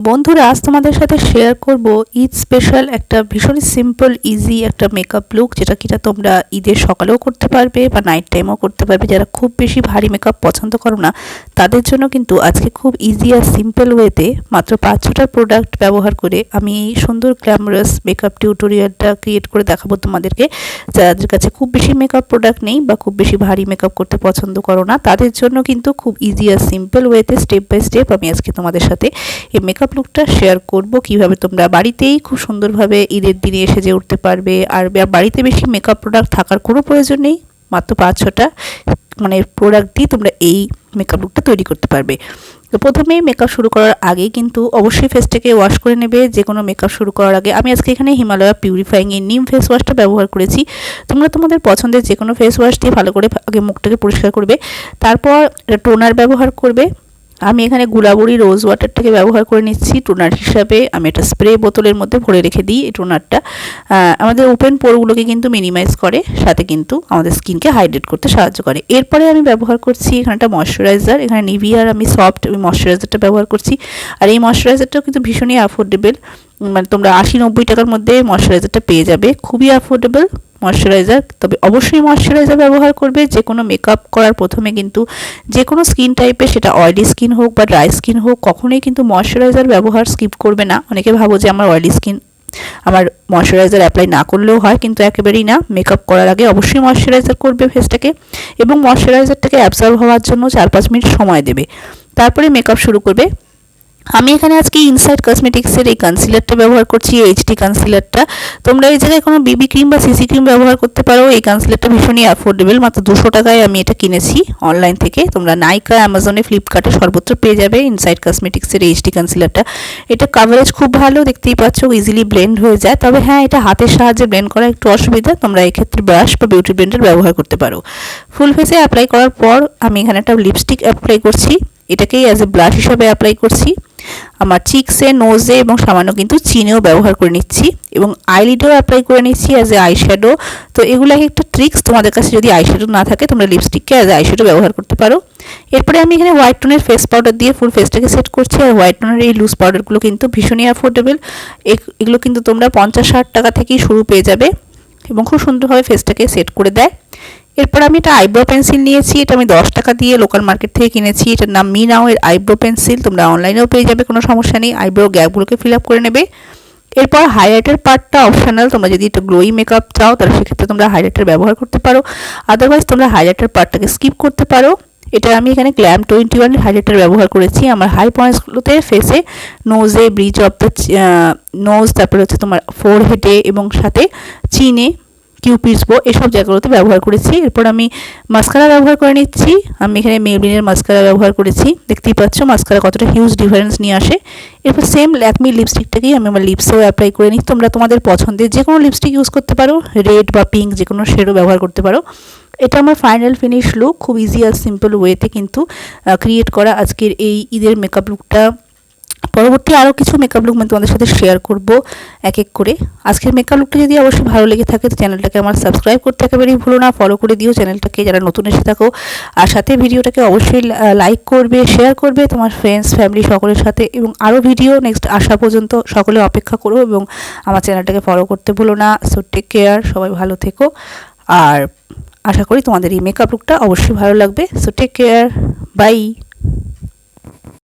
বন্ধুরা, আজ তোমাদের সাথে শেয়ার করব ঈদ স্পেশাল একটা ভীষণ সিম্পল ইজি একটা মেকআপ লুক, যেটা কিনা তোমরা ঈদের সকালেও করতে পারবে বা নাইট টাইমও করতে পারবে। যারা খুব বেশি ভারী মেকআপ পছন্দ করো না, তাদের জন্য কিন্তু আজকে খুব ইজি আর সিম্পল ওয়েতে মাত্র 5-6টা প্রোডাক্ট ব্যবহার করে আমি এই সুন্দর গ্ল্যামারাস মেকআপ টিউটোরিয়ালটা ক্রিয়েট করে দেখাবো তোমাদেরকে। যাদের কাছে খুব বেশি মেকআপ প্রোডাক্ট নেই বা খুব বেশি ভারী মেকআপ করতে পছন্দ করো না, তাদের জন্য কিন্তু খুব ইজি আর সিম্পল ওয়েতে স্টেপ বাই স্টেপ আমি আজকে তোমাদের সাথে এই মেকআপ লুকটা শেয়ার করব, কিভাবে তোমরা বাড়িতেই খুব সুন্দরভাবে ঈদের দিনে সেজে উঠতে পারবে। আর বাড়িতে বেশি মেকআপ প্রোডাক্ট থাকার কোনো প্রয়োজন নেই, মাত্র 5-6টা প্রোডাক্ট দিয়ে তোমরা এই মেকআপ লুকটা তৈরি করতে পারবে। তো প্রথমেই মেকআপ শুরু করার আগে কিন্তু অবশ্যই ফেসটাকে ওয়াশ করে নেবে। যে কোনো মেকআপ শুরু করার আগে আমি আজকে এখানে হিমালয়া পিউরিফাইং এর নিম ফেস ওয়াশটা ব্যবহার করেছি। তোমরা তোমাদের পছন্দের যে কোনো ফেস ওয়াশ দিয়ে ভালো করে আগে মুখটাকে পরিষ্কার করবে, তারপর টোনার ব্যবহার করবে। আমি এখানে গুলাবরি রোজ ওয়াটারটাকে ব্যবহার করে নিচ্ছি টোনার হিসাবে। আমি একটা স্প্রে বোতলের মধ্যে ভরে রেখে দিই। এই টোনারটা আমাদের ওপেন পোরগুলোকে কিন্তু মিনিমাইজ করে, সাথে কিন্তু আমাদের স্কিনকে হাইড্রেট করতে সাহায্য করে। এরপরে আমি ব্যবহার করছি এখানে একটা ময়শ্চারাইজার। এখানে নিভিয়ার আমি সফট ময়শ্চারাইজারটা ব্যবহার করছি। আর এই ময়শ্চারাইজারটাও কিন্তু ভীষণই অ্যাফোর্ডেবল, মানে তোমরা 80-90 টাকার মধ্যে ময়শ্চারাইজারটা পেয়ে যাবে। খুবই অ্যাফোর্ডেবল ময়শ্চারাইজার। তবে অবশ্যই ময়শ্চারাইজার ব্যবহার করবে যে কোনো মেকআপ করার প্রথমে। কিন্তু যে কোনো স্কিন টাইপে, সেটা অয়েলি স্কিন হোক বা ড্রাই স্কিন হোক, কখনোই কিন্তু ময়শ্চারাইজার ব্যবহার স্কিপ করবে না। অনেকে ভাবো যে আমার অয়েলি স্কিন, আমার ময়শ্চারাইজার অ্যাপ্লাই না করলেও হয়, কিন্তু একেবারেই না। মেকআপ করার আগে অবশ্যই ময়শ্চারাইজার করবে ফেসটাকে, এবং ময়শ্চারাইজারটাকে অ্যাবজর্ব হওয়ার জন্য 4-5 মিনিট সময় দেবে, তারপরে মেকআপ শুরু করবে। আমি এখানে আজকে ইনসাইড কসমেটিক্সের এই কনসিলারটা ব্যবহার করছি, এইচডি কনসিলারটা। তোমরা এই জায়গায় কোনো বিবি ক্রিম বা সিসি ক্রিম ব্যবহার করতে পারো। এই কনসিলারটা ভীষণই অ্যাফোর্ডেবল, মাত্র 200 টাকায় আমি এটা কিনেছি অনলাইন থেকে। তোমরা নাইকা, অ্যামাজনে, ফ্লিপকার্টে সর্বত্র পেয়ে যাবে ইনসাইড কসমেটিক্সের এইচডি কনসিলারটা। এটা কাভারেজ খুব ভালো, দেখতেই পাচ্ছ, ইজিলি ব্লেন্ড হয়ে যায়। তবে হ্যাঁ, এটা হাতের সাহায্যে ব্লেন্ড করা একটু অসুবিধা। তোমরা এক্ষেত্রে ব্রাশ বা বিউটি ব্লেন্ডার ব্যবহার করতে পারো। ফুল ফেসে অ্যাপ্লাই করার পর আমি এখানে একটা লিপস্টিক অ্যাপ্লাই করছি। এটাকেই অ্যাজ এ ব্লাশ হিসাবে অ্যাপ্লাই করছি। আমার চিক্সে, নোজে এবং সামান্য কিন্তু চিনেও ব্যবহার করে নিচ্ছি, এবং আইলিডেও অ্যাপ্লাই করে নিচ্ছি অ্যাজ এ আইশ্যাডো। তো এগুলো একটা ট্রিক্স, তোমাদের কাছে যদি আইশ্যাডো না থাকে তোমরা লিপস্টিককে অ্যাজ এ আইশ্যাডো ব্যবহার করতে পারো। এরপরে আমি এখানে হোয়াইট টোনের ফেস পাউডার দিয়ে ফুল ফেসটাকে সেট করছি। আর হোয়াইট টোনের এই লুজ পাউডারগুলো কিন্তু ভীষণই অ্যাফোর্ডেবল। এগুলো কিন্তু তোমরা 50-60 টাকা থেকেই শুরু পেয়ে যাবে, এবং খুব সুন্দরভাবে ফেসটাকে সেট করে দেয়। এরপর আমি একটা আইব্রো পেন্সিল নিয়েছি। এটা আমি 10 টাকা দিয়ে লোকাল মার্কেট থেকে কিনেছি। এটার নাম মি নাও এর আইব্রো পেন্সিল। তোমরা অনলাইনেও পেয়ে যাবে, কোনো সমস্যা নেই। আইব্রো গ্যাপগুলোকে ফিল আপ করে নেবে। এরপর হাইলাইটার পার্টটা অপশনাল, তোমরা যদি একটু গ্লোই মেকআপ চাও তাহলে সেক্ষেত্রে তোমরা হাইলাইটার ব্যবহার করতে পারো, আদারওয়াইজ তোমরা হাইলাইটার পার্টটাকে স্কিপ করতে পারো। এটা আমি এখানে গ্ল্যাম 21 এর হাইলাইটার ব্যবহার করেছি আমার হাই পয়েন্টসগুলোতে, ফেসে, নোজে, ব্রিজ অফ দ্য নোজ, তারপরে হচ্ছে তোমার ফোরহেডে এবং সাথে চিনে, কিউপিডস বো, এসব জায়গাগুলোতে ব্যবহার করেছি। এরপর আমি মাস্কারা ব্যবহার করে নিচ্ছি। আমি এখানে মেবলিনের মাস্কারা ব্যবহার করেছি। দেখতেই পাচ্ছ মাস্কারা কতটা হিউজ ডিফারেন্স নিয়ে আসে। এরপর সেম ল্যাকমি লিপস্টিকটাকেই আমি আমার লিপসেও অ্যাপ্লাই করে নিই। তোমরা তোমাদের পছন্দের যে কোনো লিপস্টিক ইউজ করতে পারো, রেড বা পিঙ্ক যে কোনো শেডও ব্যবহার করতে পারো। এটা আমার ফাইনাল ফিনিশ লুক। খুব ইজি আর সিম্পল ওয়েতে কিন্তু ক্রিয়েট করা আজকের এই ঈদের মেকআপ লুকটা। পরবর্তী আরও কিছু মেকআপ লুক আমি তোমাদের সাথে শেয়ার করব এক এক করে। আজকের মেকআপ লুকটা যদি অবশ্যই ভালো লেগে থাকে তো চ্যানেলটাকে আমার সাবস্ক্রাইব করতে একেবারেই ভুলো না, ফলো করে দিও চ্যানেলটাকে যারা নতুন এসে থাকো। আর সাথে ভিডিওটাকে অবশ্যই লাইক করবে, শেয়ার করবে তোমার ফ্রেন্ডস, ফ্যামিলি সকলের সাথে। এবং আরও ভিডিও নেক্সট আসা পর্যন্ত সকলে অপেক্ষা করো, এবং আমার চ্যানেলটাকে ফলো করতে ভুলো না। সো টেক কেয়ার, সবাই ভালো থেকো। আর আশা করি তোমাদের এই মেকআপ লুকটা অবশ্যই ভালো লাগবে। So take care, by.